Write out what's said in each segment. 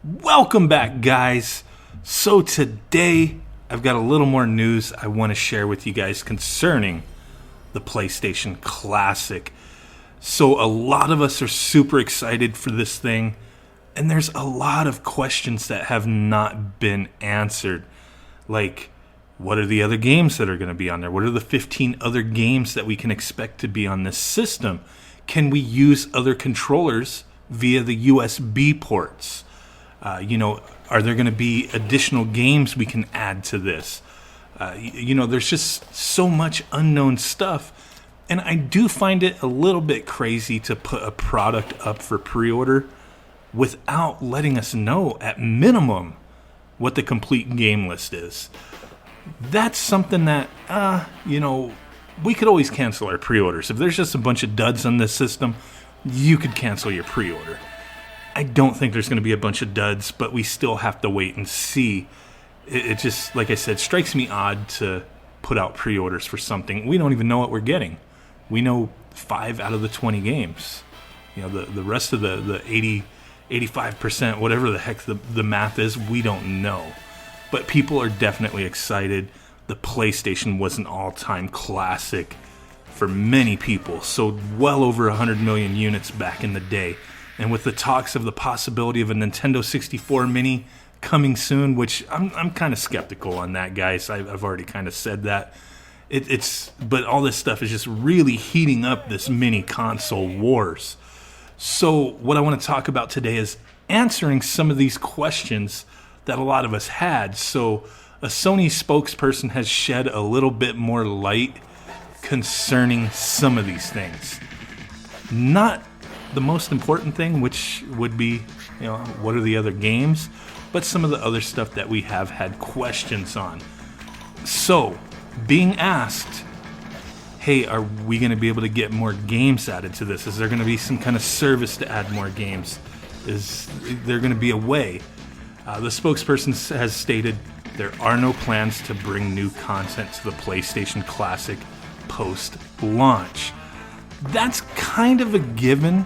Welcome back, guys. So today, I've got a little more news I want to share with you guys concerning the PlayStation Classic. So a lot of us are super excited for this thing, and there's a lot of questions that have not been answered. Like, what are the other games that are going to be on there? What are the 15 other games that we can expect to be on this system? Can we use other controllers via the USB ports? Are there going to be additional games we can add to this? There's just so much unknown stuff. And I do find it a little bit crazy to put a product up for pre-order without letting us know at minimum what the complete game list is. That's something that, we could always cancel our pre-orders. If there's just a bunch of duds on this system, you could cancel your pre-order. I don't think there's going to be a bunch of duds, but we still have to wait and see. It just, like I said, strikes me odd to put out pre-orders for something. We don't even know what we're getting. We know 5 out of the 20 games. The rest of the 80, 85%, whatever the heck the math is, we don't know. But people are definitely excited. The PlayStation was an all-time classic for many people. Sold well over 100 million units back in the day. And with the talks of the possibility of a Nintendo 64 Mini coming soon, which I'm kind of skeptical on that, guys. I've already kind of said that. But all this stuff is just really heating up this mini console wars. So what I want to talk about today is answering some of these questions that a lot of us had. So a Sony spokesperson has shed a little bit more light concerning some of these things. Not the most important thing, which would be, what are the other games, but some of the other stuff that we have had questions on. So, being asked, hey, are we going to be able to get more games added to this? Is there going to be some kind of service to add more games? Is there going to be a way? The spokesperson has stated there are no plans to bring new content to the PlayStation Classic post-launch. That's kind of a given,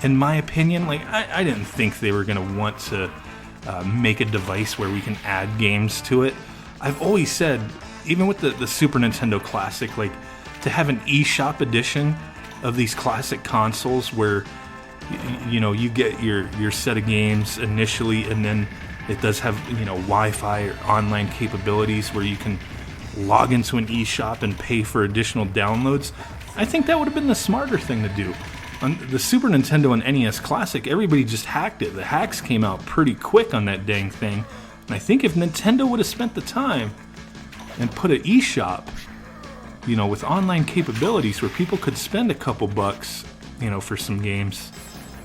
in my opinion. Like, I didn't think they were going to want to make a device where we can add games to it. I've always said, even with the Super Nintendo Classic, like, to have an eShop edition of these classic consoles where, you get your set of games initially, and then it does have, Wi-Fi or online capabilities where you can log into an eShop and pay for additional downloads. I think that would have been the smarter thing to do. On the Super Nintendo and NES Classic, everybody just hacked it. The hacks came out pretty quick on that dang thing. And I think if Nintendo would have spent the time and put an eShop, with online capabilities where people could spend a couple bucks, for some games,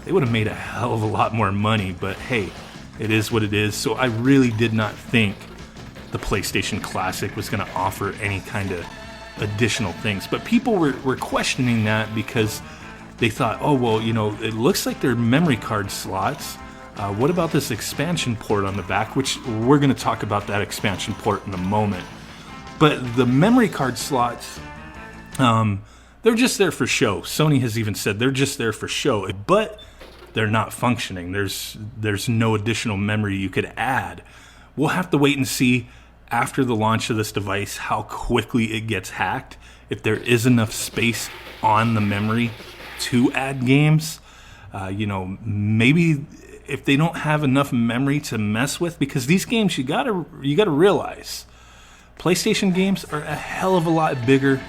they would have made a hell of a lot more money. But hey, it is what it is. So I really did not think the PlayStation Classic was going to offer any kind of additional things. But people were questioning that because they thought, oh, well, it looks like they're memory card slots. What about this expansion port on the back? Which we're going to talk about that expansion port in a moment. But the memory card slots, they're just there for show. Sony has even said they're just there for show, but they're not functioning. There's no additional memory you could add. We'll have to wait and see after the launch of this device how quickly it gets hacked, if there is enough space on the memory to add games. Maybe if they don't have enough memory to mess with, because these games, you gotta realize, PlayStation games are a hell of a lot bigger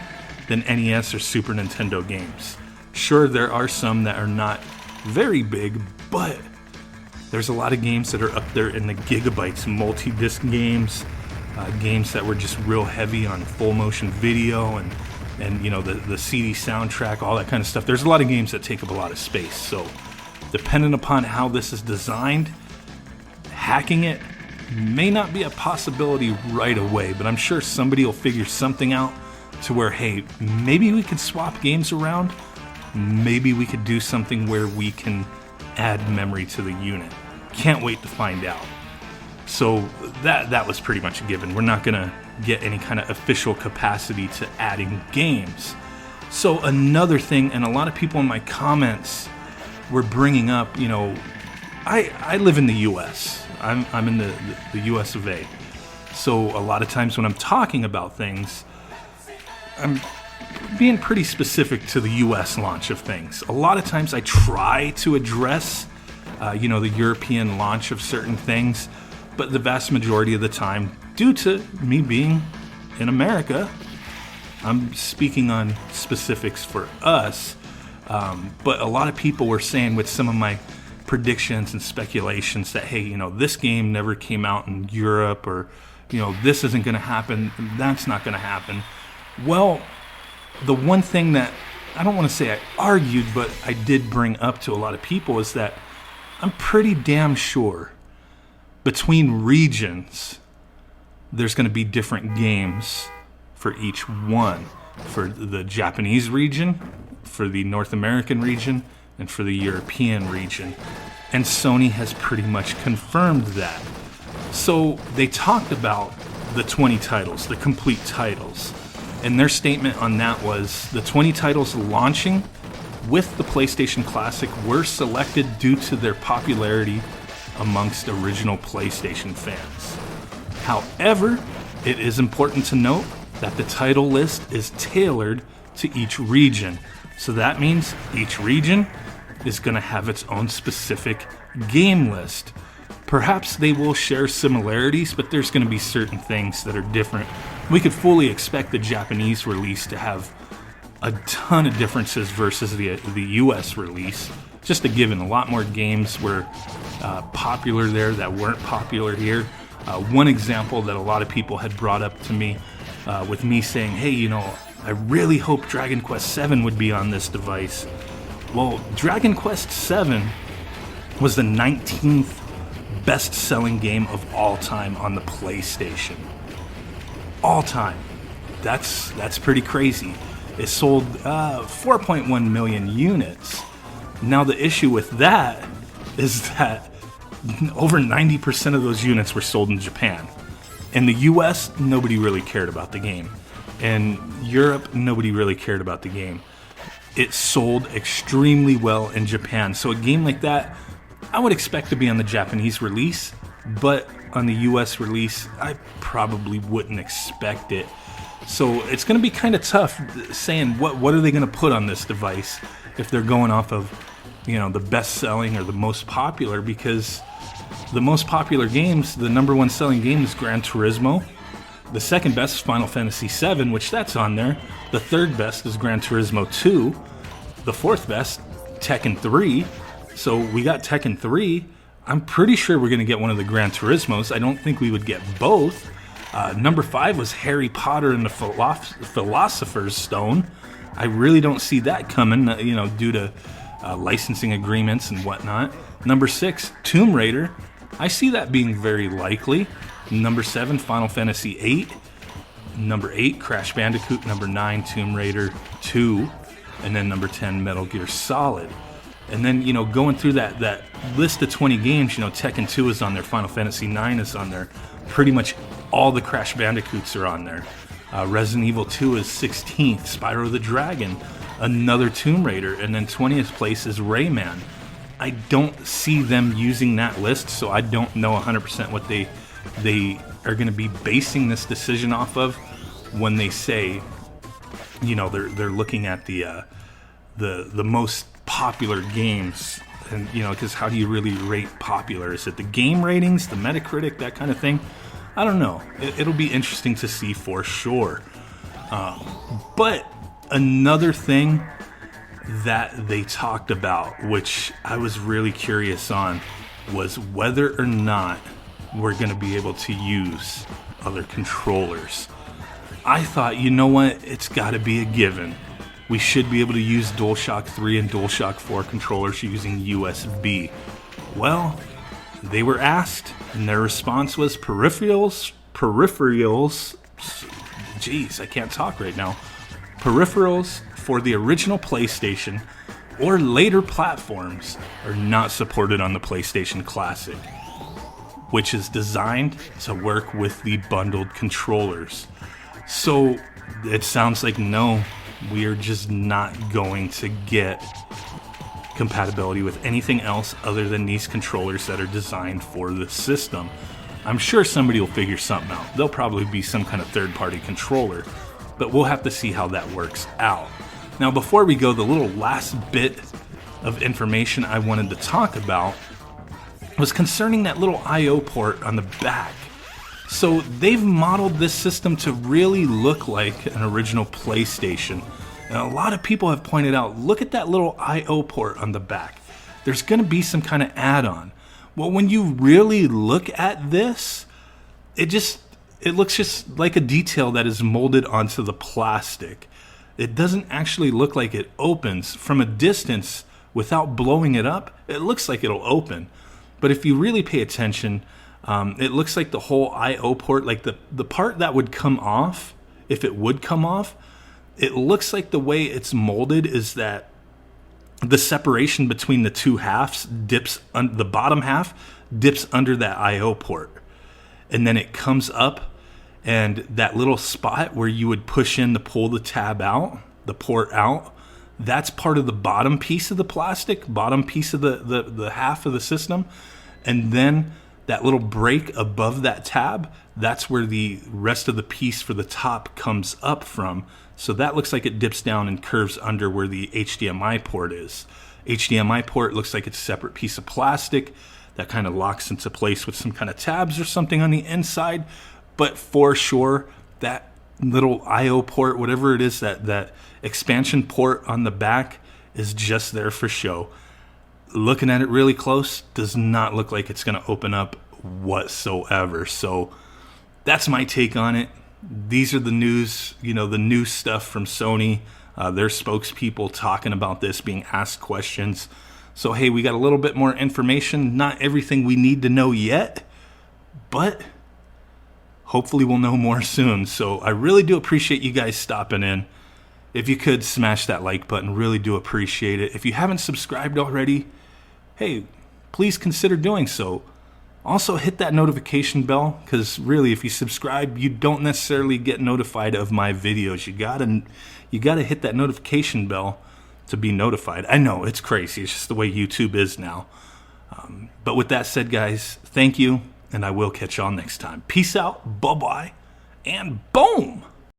than NES or Super Nintendo games. Sure, there are some that are not very big, but there's a lot of games that are up there in the gigabytes, multi-disc games, games that were just real heavy on full motion video and the CD soundtrack, all that kind of stuff. There's a lot of games that take up a lot of space. So depending upon how this is designed, hacking it may not be a possibility right away, but I'm sure somebody will figure something out to where, hey, maybe we could swap games around. Maybe we could do something where we can add memory to the unit. Can't wait to find out. So that was pretty much a given. We're not going to get any kind of official capacity to adding games. So another thing, and a lot of people in my comments were bringing up, I live in the U.S. I'm in the U.S. of A. So a lot of times when I'm talking about things, I'm being pretty specific to the U.S. launch of things. A lot of times I try to address, the European launch of certain things, but the vast majority of the time, due to me being in America, I'm speaking on specifics for us. But a lot of people were saying with some of my predictions and speculations that, hey, this game never came out in Europe, or, this isn't going to happen, that's not going to happen. Well, the one thing that I don't want to say I argued, but I did bring up to a lot of people is that I'm pretty damn sure between regions, there's going to be different games for each one. For the Japanese region, for the North American region, and for the European region. And Sony has pretty much confirmed that. So they talked about the 20 titles, the complete titles. And their statement on that was the 20 titles launching with the PlayStation Classic were selected due to their popularity amongst original PlayStation fans. However, it is important to note that the title list is tailored to each region. So that means each region is going to have its own specific game list. Perhaps they will share similarities, but there's going to be certain things that are different. We could fully expect the Japanese release to have a ton of differences versus the US release. Just a given, a lot more games were popular there that weren't popular here. One example that a lot of people had brought up to me with me saying, hey, I really hope Dragon Quest VII would be on this device. Well, Dragon Quest VII was the 19th best-selling game of all time on the PlayStation. All time. That's pretty crazy. It sold 4.1 million units. Now the issue with that is that over 90% of those units were sold in Japan. In the US, nobody really cared about the game. In Europe, nobody really cared about the game. It sold extremely well in Japan. So a game like that, I would expect to be on the Japanese release, but on the US release, I probably wouldn't expect it. So it's going to be kind of tough saying what are they going to put on this device if they're going off of, the best-selling or the most popular, because the most popular games, the number one selling game is Gran Turismo. The second best is Final Fantasy VII, which that's on there. The third best is Gran Turismo 2. The fourth best, Tekken 3. So we got Tekken 3. I'm pretty sure we're going to get one of the Gran Turismos. I don't think we would get both. Number 5 was Harry Potter and the Philosopher's Stone. I really don't see that coming, due to licensing agreements and whatnot. Number 6, Tomb Raider. I see that being very likely. Number 7, Final Fantasy VIII. Number 8, Crash Bandicoot. Number 9, Tomb Raider 2. And then number 10, Metal Gear Solid. And then, going through that list of 20 games, Tekken 2 is on there, Final Fantasy IX is on there. Pretty much all the Crash Bandicoots are on there. Resident Evil 2 is 16th, Spyro the Dragon, another Tomb Raider, and then 20th place is Rayman. I don't see them using that list, so I don't know 100% what they are going to be basing this decision off of when they say, they're looking at the most popular games, and because how do you really rate popular? Is it the game ratings, the Metacritic, that kind of thing? I don't know. It'll be interesting to see for sure. But another thing that they talked about, which I was really curious on, was whether or not we're going to be able to use other controllers. I thought, it's got to be a given. We should be able to use DualShock 3 and DualShock 4 controllers using USB. Well, they were asked, and their response was peripherals. Jeez, I can't talk right now. Peripherals for the original PlayStation or later platforms are not supported on the PlayStation Classic, which is designed to work with the bundled controllers. So it sounds like no, we are just not going to get compatibility with anything else other than these controllers that are designed for the system. I'm sure somebody will figure something out. There'll probably be some kind of third-party controller, but we'll have to see how that works out. Now, before we go, the little last bit of information I wanted to talk about was concerning that little I/O port on the back. So they've modeled this system to really look like an original PlayStation. And a lot of people have pointed out, look at that little I/O port on the back. There's going to be some kind of add-on. Well, when you really look at this, it looks just like a detail that is molded onto the plastic. It doesn't actually look like it opens. From a distance, without blowing it up, it looks like it'll open. But if you really pay attention, it looks like the whole I/O port, like the part that would come off, if it would come off, it looks like the way it's molded is that the separation between the two halves the bottom half dips under that I/O port. And then it comes up, and that little spot where you would push in to pull the tab out, the port out, that's part of the bottom piece of the plastic, bottom piece of the half of the system. And then that little break above that tab, that's where the rest of the piece for the top comes up from. So that looks like it dips down and curves under where the HDMI port is. HDMI port looks like it's a separate piece of plastic that kind of locks into place with some kind of tabs or something on the inside. But for sure, that little I/O port, whatever it is, that expansion port on the back is just there for show. Looking at it really close, does not look like it's going to open up whatsoever. So that's my take on it. These are the news, the new stuff from Sony, their spokespeople talking about this, being asked questions. So, hey, we got a little bit more information. Not everything we need to know yet, but hopefully we'll know more soon. So I really do appreciate you guys stopping in. If you could smash that like button, really do appreciate it. If you haven't subscribed already, hey, please consider doing so. Also, hit that notification bell, because really, if you subscribe, you don't necessarily get notified of my videos. You gotta hit that notification bell to be notified. I know, it's crazy. It's just the way YouTube is now. But with that said, guys, thank you, and I will catch y'all next time. Peace out, bye-bye, and boom!